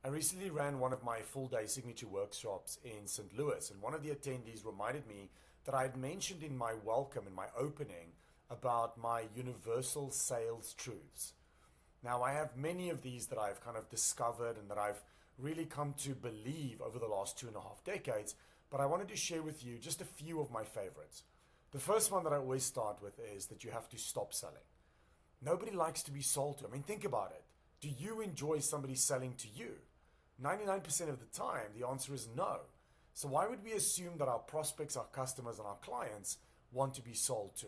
I recently ran one of my full day signature workshops in St. Louis, and one of the attendees reminded me that I had mentioned in my welcome, in my opening, about my universal sales truths. Now, I have many of these that I've kind of discovered and that I've really come to believe over the last 2.5 decades, but I wanted to share with you just a few of my favorites. The first one that I always start with is that you have to stop selling. Nobody likes to be sold to. I mean, think about it. Do you enjoy somebody selling to you? 99% of the time, the answer is no. So, why would we assume that our prospects, our customers, and our clients want to be sold to?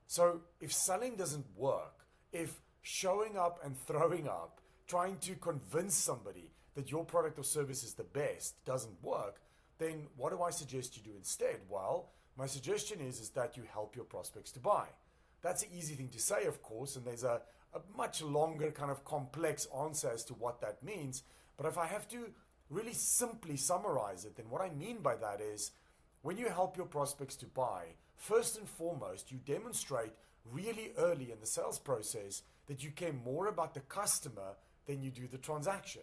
So, if selling doesn't work, if showing up and throwing up, trying to convince somebody that your product or service is the best doesn't work, then what do I suggest you do instead? Well, my suggestion is that you help your prospects to buy. That's an easy thing to say, of course, and there's a much longer kind of complex answer as to what that means. But if I have to really simply summarize it, then what I mean by that is when you help your prospects to buy, first and foremost, you demonstrate really early in the sales process that you care more about the customer than you do the transaction.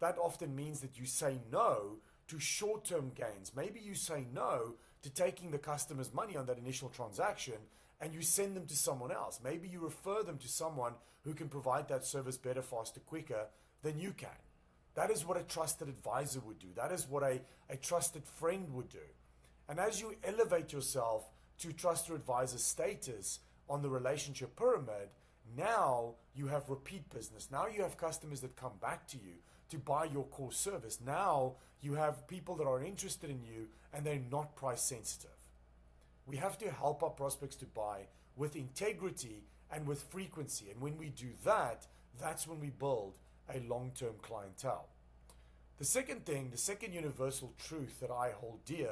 That often means that you say no to short term gains. Maybe you say no to taking the customer's money on that initial transaction and you send them to someone else. Maybe you refer them to someone who can provide that service better, faster, quicker than you can. That is what a trusted advisor would do. That is what a trusted friend would do. And as you elevate yourself to trusted advisor status on the relationship pyramid, now you have repeat business. Now you have customers that come back to you to buy your core service. Now you have people that are interested in you and they're not price sensitive. We have to help our prospects to buy with integrity and with frequency. And when we do that, that's when we build a long-term clientele. The second thing, the second universal truth that I hold dear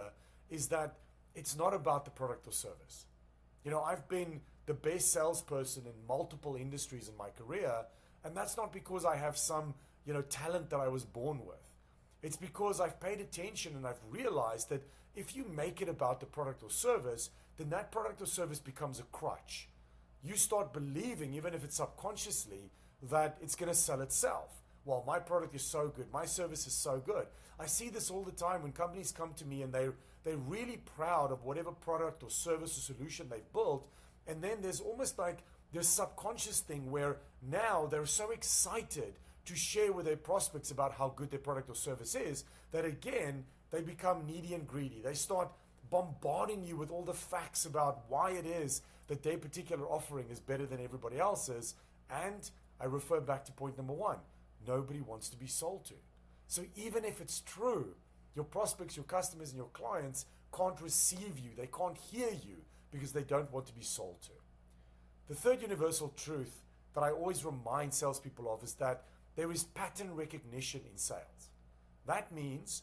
is that it's not about the product or service. You know, I've been the best salesperson in multiple industries in my career, and that's not because I have some, talent that I was born with. It's because I've paid attention and I've realized that if you make it about the product or service, then that product or service becomes a crutch. You start believing, even if it's subconsciously, that it's going to sell itself. Well, my product is so good, my service is so good. I see this all the time when companies come to me and they're really proud of whatever product or service or solution they've built. And then there's almost like this subconscious thing where now they're so excited to share with their prospects about how good their product or service is that again, they become needy and greedy. They start bombarding you with all the facts about why it is that their particular offering is better than everybody else's. And I refer back to point number one. Nobody wants to be sold to. So even if it's true, your prospects, your customers, and your clients can't receive you. They can't hear you because they don't want to be sold to. The third universal truth that I always remind salespeople of is that there is pattern recognition in sales. That means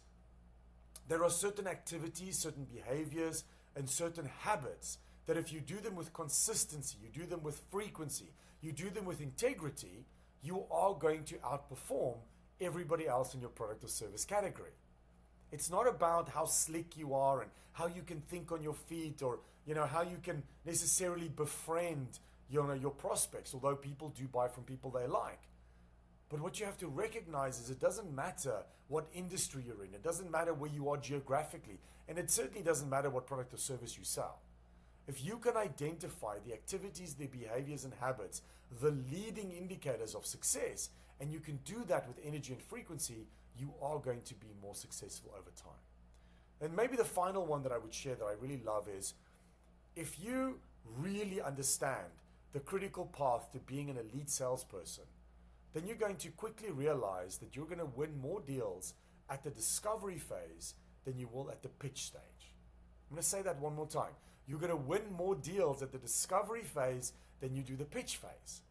there are certain activities, certain behaviors, and certain habits that if you do them with consistency, you do them with frequency, you do them with integrity, you are going to outperform everybody else in your product or service category. It's not about how slick you are and how you can think on your feet or how you can necessarily befriend your prospects, although people do buy from people they like. But what you have to recognize is it doesn't matter what industry you're in, it doesn't matter where you are geographically, and it certainly doesn't matter what product or service you sell. If you can identify the activities, the behaviors and habits, the leading indicators of success, and you can do that with energy and frequency, you are going to be more successful over time. And maybe the final one that I would share that I really love is if you really understand the critical path to being an elite salesperson, then you're going to quickly realize that you're going to win more deals at the discovery phase than you will at the pitch stage. I'm going to say that one more time. You're going to win more deals at the discovery phase than you do the pitch phase.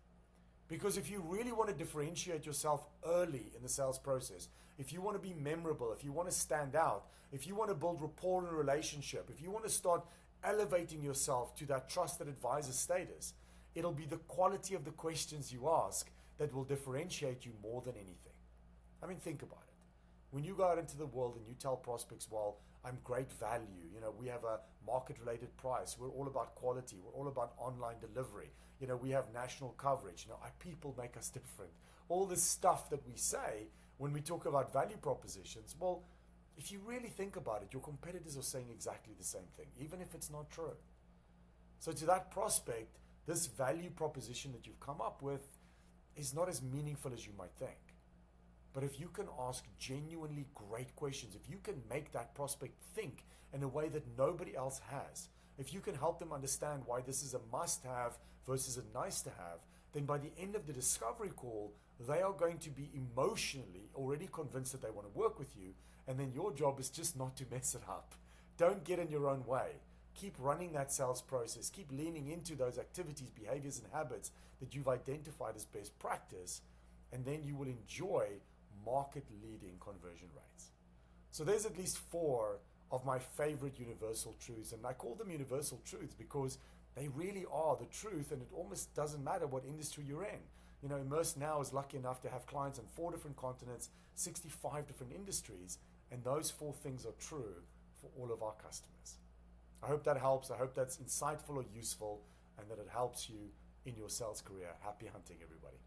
Because if you really want to differentiate yourself early in the sales process, if you want to be memorable, if you want to stand out, if you want to build rapport and relationship, if you want to start elevating yourself to that trusted advisor status, it'll be the quality of the questions you ask that will differentiate you more than anything. I mean, think about it. When you go out into the world and you tell prospects, well, I'm great value, we have a market-related price, we're all about quality, we're all about online delivery, we have national coverage, our people make us different. All this stuff that we say, when we talk about value propositions, well, if you really think about it, your competitors are saying exactly the same thing, even if it's not true. So to that prospect, this value proposition that you've come up with is not as meaningful as you might think. But if you can ask genuinely great questions, if you can make that prospect think in a way that nobody else has, if you can help them understand why this is a must-have versus a nice-to-have, then by the end of the discovery call, they are going to be emotionally already convinced that they want to work with you, and then your job is just not to mess it up. Don't get in your own way. Keep running that sales process. Keep leaning into those activities, behaviors, and habits that you've identified as best practice, and then you will enjoy market-leading conversion rates. So there's at least 4 of my favorite universal truths, and I call them universal truths because they really are the truth, and it almost doesn't matter what industry you're in. You know, Emerse now is lucky enough to have clients on 4 different continents, 65 different industries, and those 4 things are true for all of our customers. I hope that helps. I hope that's insightful or useful, and that it helps you in your sales career. Happy hunting, everybody.